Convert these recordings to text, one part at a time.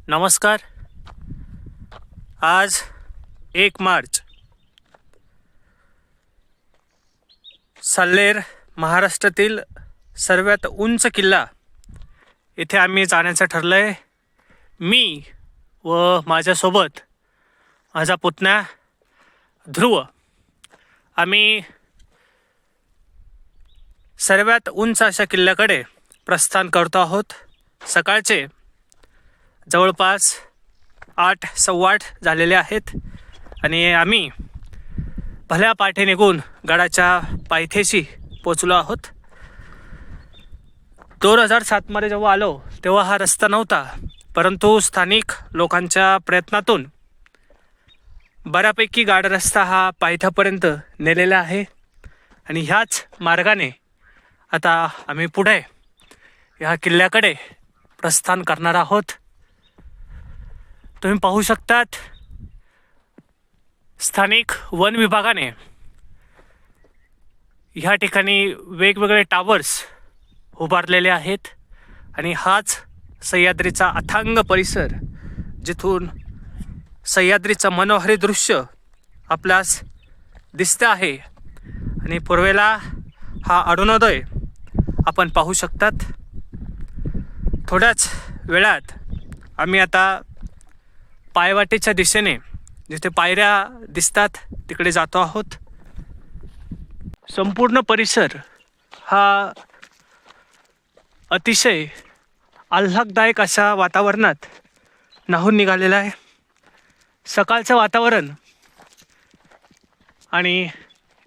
नमस्कार. आज 1 मार्च. साल्हेर महाराष्ट्रातील सर्वात उंच किल्ला इथे आम्ही जाण्याचं ठरलं आहे. मी व माझ्यासोबत माझा पुतण्या ध्रुव. आम्ही सर्वात उंच अशा किल्ल्याकडे प्रस्थान करतो आहोत. सकाळचे जवळपास 8:15 झालेले आहेत आणि आम्ही भल्या पाठे निघून गडाच्या पायथ्याशी पोचलो आहोत. 2007 जेव्हा आलो तेव्हा हा रस्ता नव्हता, परंतु स्थानिक लोकांच्या प्रयत्नातून बऱ्यापैकी गाडा रस्ता हा पायथ्यापर्यंत नेलेला आहे आणि ह्याच मार्गाने आता आम्ही पुढे ह्या किल्ल्याकडे प्रस्थान करणार आहोत. तुम्ही पाहू शकतात, स्थानिक वन विभागाने ह्या ठिकाणी वेगवेगळे टावर्स उभारलेले आहेत आणि हाच सह्याद्रीचा अथांग परिसर, जिथून सह्याद्रीचं मनोहरी दृश्य आपल्यास दिसतं आहे आणि पूर्वेला हा अरुणोदय आपण पाहू शकतात. थोड्याच वेळात आम्ही आता पायवाटेच्या दिशेने, जिथे पायऱ्या दिसतात तिकडे जातो आहोत. संपूर्ण परिसर हा अतिशय आल्हाददायक अशा वातावरणात न्हाऊन निघालेला आहे. सकाळचं वातावरण आणि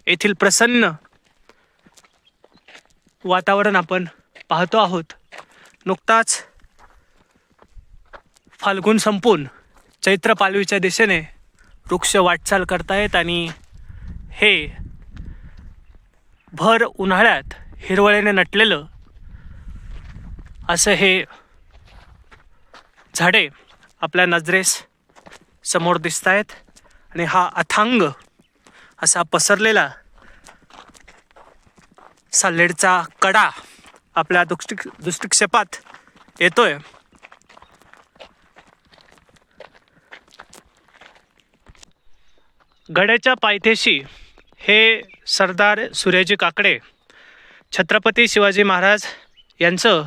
येथील प्रसन्न वातावरण आपण पाहतो आहोत. नुकताच फाल्गुन संपून चैत्र पालवीच्या दिशेने वृक्ष वाटचाल करतायत आणि हे भर उन्हाळ्यात हिरवळीने नटलेलं असं हे झाडे आपल्या नजरेस समोर दिसत आहेत आणि हा अथांग असा पसरलेला साल्हेरचा कडा आपल्या दृष्टिक्षेपात येतोय. गडाच्या पायथ्याशी हे सरदार सूर्याजी काकडे, छत्रपती शिवाजी महाराज यांचं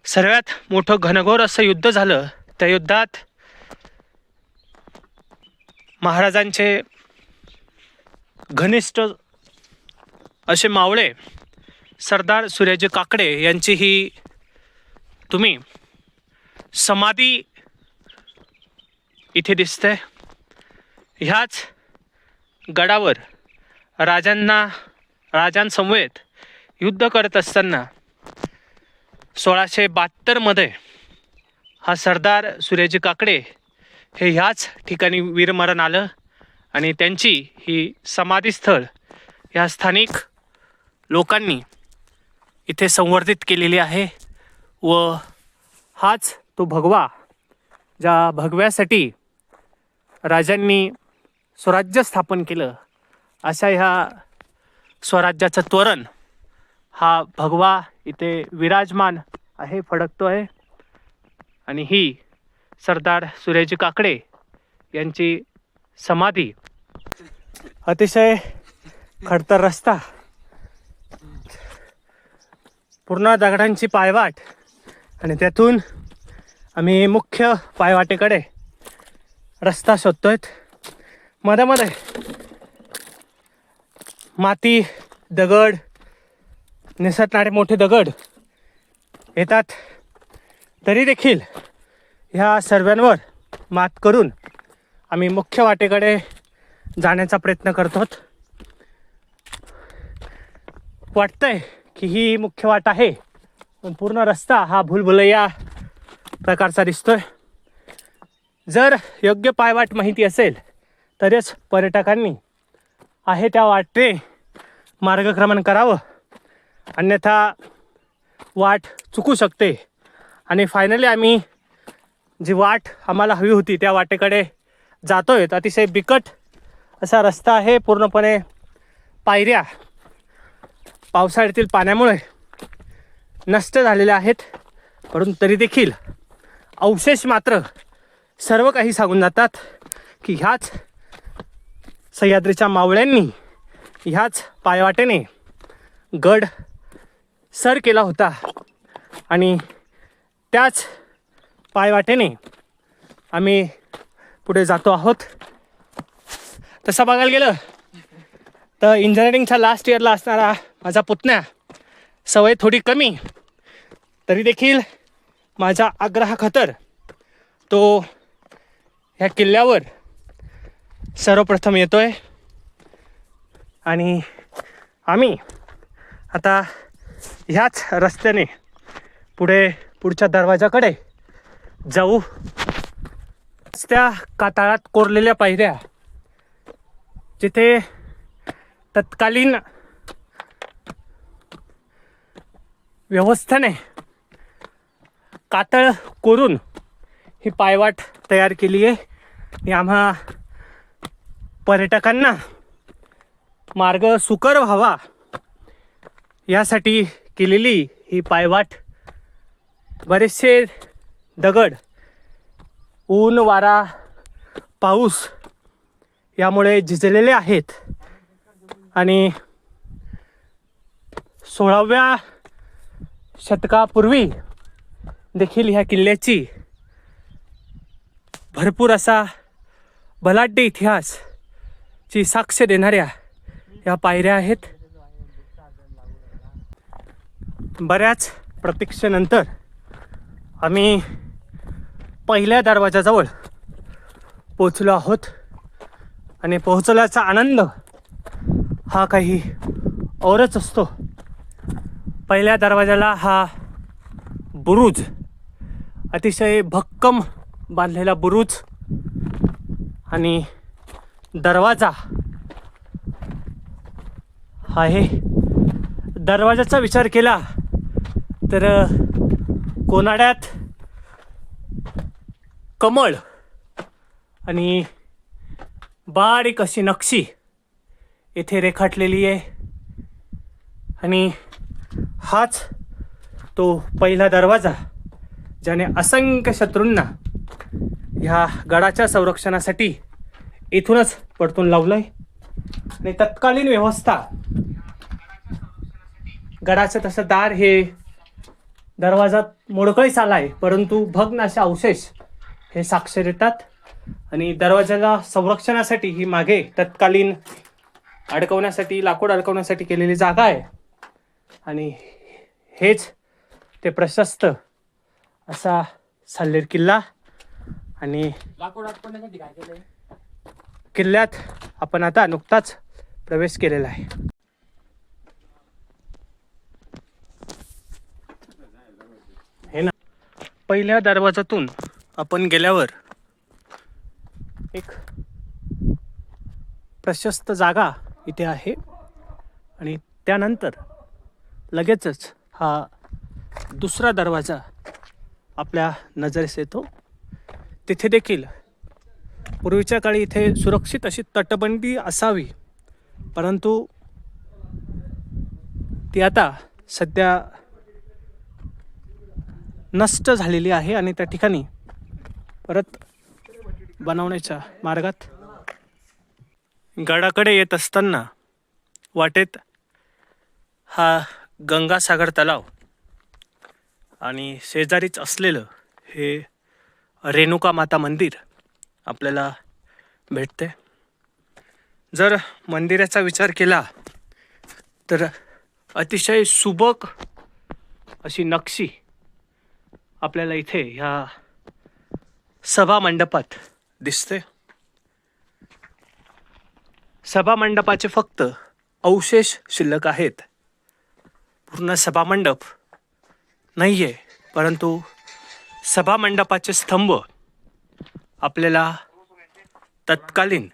सर्वात मोठं घनघोर असं युद्ध झालं. त्या युद्धात महाराजांचे घनिष्ठ असे मावळे सरदार सूर्याजी काकडे यांची ही तुम्ही समाधी इथे दिसते. ह्याच गडावर राजांसमवेत युद्ध करत असताना 1672 हा सरदार सूर्याजी काकडे हे ह्याच ठिकाणी वीरमरण आलं आणि त्यांची ही समाधीस्थळ ह्या स्थानिक लोकांनी इथे संवर्धित केलेली आहे. व हाच तो भगवा, ज्या भगव्यासाठी राजांनी स्वराज्य स्थापन केलं, अशा ह्या स्वराज्याचं तोरण हा भगवा इथे विराजमान आहे, फडकतो आहे. आणि ही सरदार सूर्याजी काकडे यांची समाधी. अतिशय खडतर रस्ता, पूर्ण दगडांची पायवाट आणि त्यातून आम्ही मुख्य पायवाटेकडे रस्ता शोधतोय. मध्ये माती, दगड, निसटणारे मोठे दगड येतात, तरी देखील ह्या सर्वांवर मात करून आम्ही मुख्य वाटेकडे जाण्याचा प्रयत्न करतो. वाटतंय की ही मुख्य वाट आहे, पण पूर्ण रस्ता हा भुलभुलैया प्रकारचा दिसतोय. जर योग्य पायवाट माहिती असेल तरच पर्यटकांनी आहे त्या वाटे मार्गक्रमण करावं, अन्यथा वाट चुकू शकते. आणि फायनली आम्ही जी वाट आम्हाला हवी होती त्या वाटेकडे जातोय. अतिशय बिकट असा रस्ता आहे, पूर्णपणे पायऱ्या पावसाळ्यातील पाण्यामुळे नष्ट झालेल्या आहेत, परंतु तरी देखील अवशेष मात्र सर्व काही सांगून जातात की ह्याच सह्याद्रीच्या मावळ्यांनी ह्याच पायवाटेने गड सर केला होता आणि त्याच पायवाटेने आम्ही पुढे जातो आहोत. तसं बघायला गेलं तर इंजिनिअरिंगच्या लास्ट इयरला असणारा माझा पुतण्या, सवय थोडी कमी तरी देखील माझ्या आग्रहाखातर तो ह्या किल्ल्यावर सर्वप्रथम येतोय आणि आम्ही आता ह्याच रस्त्याने पुढच्या दरवाजाकडे जाऊ. त्या कातळात कोरलेल्या पायऱ्या जिथे तत्कालीन व्यवस्थेने कातळ कोरून ही पायवाट तयार केली आहे आणि आम्हा पर्यटकांना मार्ग सुकर व्हावा यासाठी केलेली ही पायवाट. बरेचसे दगड ऊन वारा पाऊस यामुळे झिजलेले आहेत आणि 16व्या शतकापूर्वी देखील ह्या किल्ल्याची भरपूर असा बलाढ्य इतिहासची साक्ष देणाऱ्या या पायऱ्या आहेत. बऱ्याच प्रतीक्षेनंतर आम्ही पहिल्या दरवाजाजवळ पोचलो आहोत आणि पोहोचल्याचा आनंद हा काही औरच असतो. पहिल्या दरवाजाला हा बुरुज, अतिशय भक्कम बांधलेला बुरुज आणि दरवाजा आहे. दरवाजाचा विचार केला तर कोनाड्यात कमळ आणि बारीक अशी नक्षी येथे रेखाटलेली आहे आणि हाच तो पहिला दरवाजा ज्याने असंख्य शत्रूंना ह्या गडाच्या संरक्षणासाठी इथूनच परतून लावलंय. आणि तत्कालीन व्यवस्था गडाचं तसं दार हे दरवाजा मोडकळीस आलाय परंतु भग्न असे अवशेष हे साक्ष देतात आणि दरवाजाला संरक्षणासाठी ही मागे तत्कालीन अडकवण्यासाठी लाकूड अडकवण्यासाठी केलेली जागा आहे आणि हेच ते प्रशस्त असा साल्हेर किल्ला. आणि लाकूड अडकवण्यासाठी काय केलंय? किल्ल्यात आपण आता नुकताच प्रवेश केलेला आहे. हे ना, पहिल्या दरवाजातून आपण गेल्यावर एक प्रशस्त जागा इथे आहे आणि त्यानंतर लगेचच हा दुसरा दरवाजा आपल्या नजरेस येतो. तिथे देखील पूर्वीच्या काळी इथे सुरक्षित अशी तटबंदी असावी परंतु ती आता सध्या नष्ट झालेली आहे आणि त्या ठिकाणी परत बनवण्याच्या मार्गात. गडाकडे येत असताना वाटेत हा गंगासागर तलाव आणि शेजारीच असलेलं हे रेणुका माता मंदिर आपल्याला भेटते. जर मंदिराचा विचार केला तर अतिशय सुबक अशी नक्षी आपल्याला इथे ह्या सभा मंडपात दिसते. सभा मंडपाचे फक्त अवशेष शिल्लक आहेत. पूर्ण सभा मंडप नाही आहे परंतु सभा मंडपाचे स्तंभ आपल्याला तत्कालीन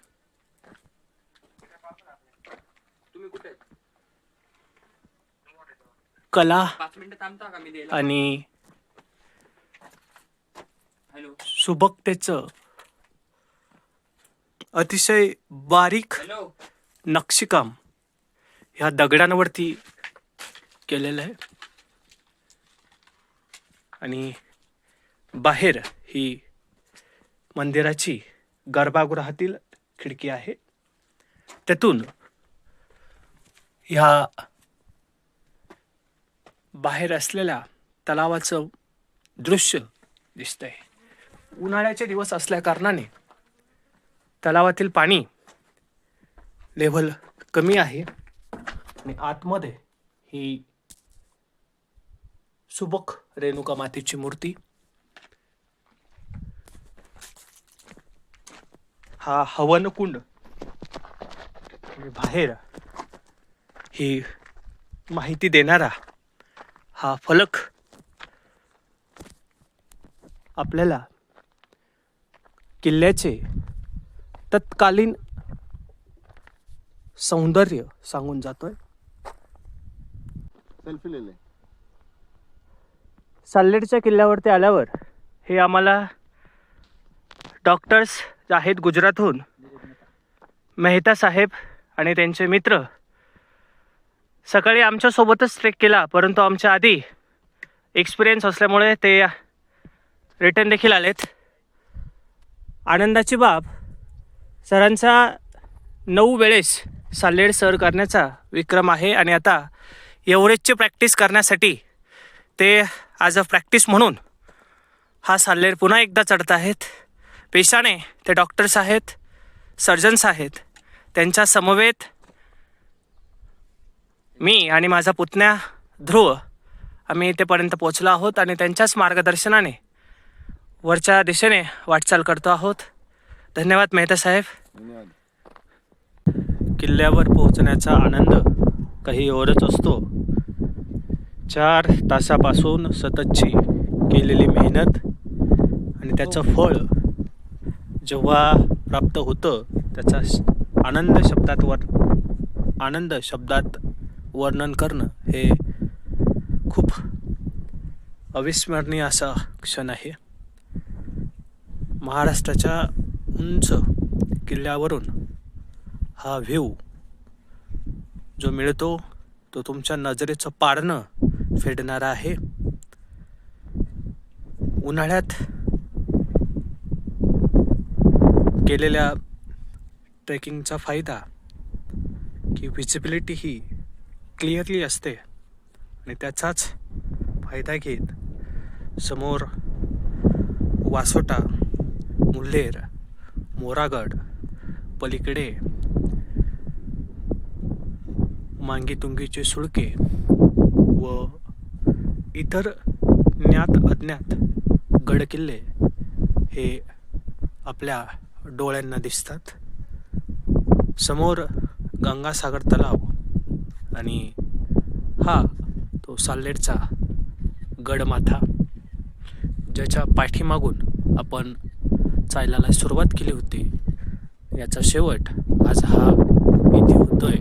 कला आणि सुबकतेचं अतिशय बारीक नक्षीकाम ह्या दगडांवरती केलेलं आहे आणि बाहेर ही मंदिराची गर्भगृहातील खिडकी आहे. त्यातून ह्या बाहेर असलेल्या तलावाचं दृश्य दिसतंय. उन्हाळ्याचे दिवस असल्या कारणाने तलावातील पाणी लेव्हल कमी आहे आणि आतमध्ये ही सुबक रेणुका मातेची मूर्ती, हा हवनकुंड आणि बाहेर ही माहिती देणारा हा फलक आपल्याला किल्ल्याचे तत्कालीन सौंदर्य सांगून जातोय. सेल्फी ले ले. साल्हेरच्या किल्ल्यावरती आल्यावर हे आम्हाला डॉक्टर्स जे आहेत गुजरातहून, मेहता साहेब आणि त्यांचे मित्र सकाळी आमच्यासोबतच ट्रेक केला, परंतु आमच्या आधी एक्सपिरियन्स असल्यामुळे ते रिटर्न देखील आलेत. आनंदाची बाब, सरांचा 9 वेळेस साल्हेर सर करण्याचा विक्रम आहे आणि आता एव्हरेजची प्रॅक्टिस करण्यासाठी ते ॲज अ प्रॅक्टिस म्हणून हा साल्हेर पुन्हा एकदा चढत आहेत. पेशाने ते डॉक्टर्स आहेत, सर्जन्स आहेत. त्यांच्या समवेत मी आणि माझा पुतण्या ध्रुव आम्ही इथेपर्यंत पोचलो आहोत आणि त्यांच्याच मार्गदर्शनाने वरच्या दिशेने वाटचाल करतो आहोत. धन्यवाद मेहता साहेब. धन्यवाद. किल्ल्यावर पोहोचण्याचा आनंद काही औरच असतो. 4 तासापासून सततची केलेली मेहनत आणि त्याचं फळ जेव्हा प्राप्त होतं त्याचा आनंद शब्दात वर्णन करणं हे खूप अविस्मरणीय असा क्षण आहे. महाराष्ट्राच्या उंच किल्ल्यावरून हा व्ह्यू जो मिळतो तो तुमच्या नजरेचं पारणं फेडणारा आहे. उन्हाळ्यात केलेल्या ट्रेकिंगचा फायदा की व्हिजिबिलिटी ही क्लिअरली असते आणि त्याचाच फायदा घेत समोर वासोटा, मुल्हेर, मोरागड, पलीकडे मांगीतुंगीचे सुळके व इतर ज्ञात अज्ञात गडकिल्ले हे आपल्या डोळ्यांना दिसतात. समोर गंगासागर तलाव आणि हा तो साल्हेरचा गडमाथा ज्याच्या पाठीमागून आपण चालायला सुरुवात केली होती, याचा शेवट आज हा इथे होतोय.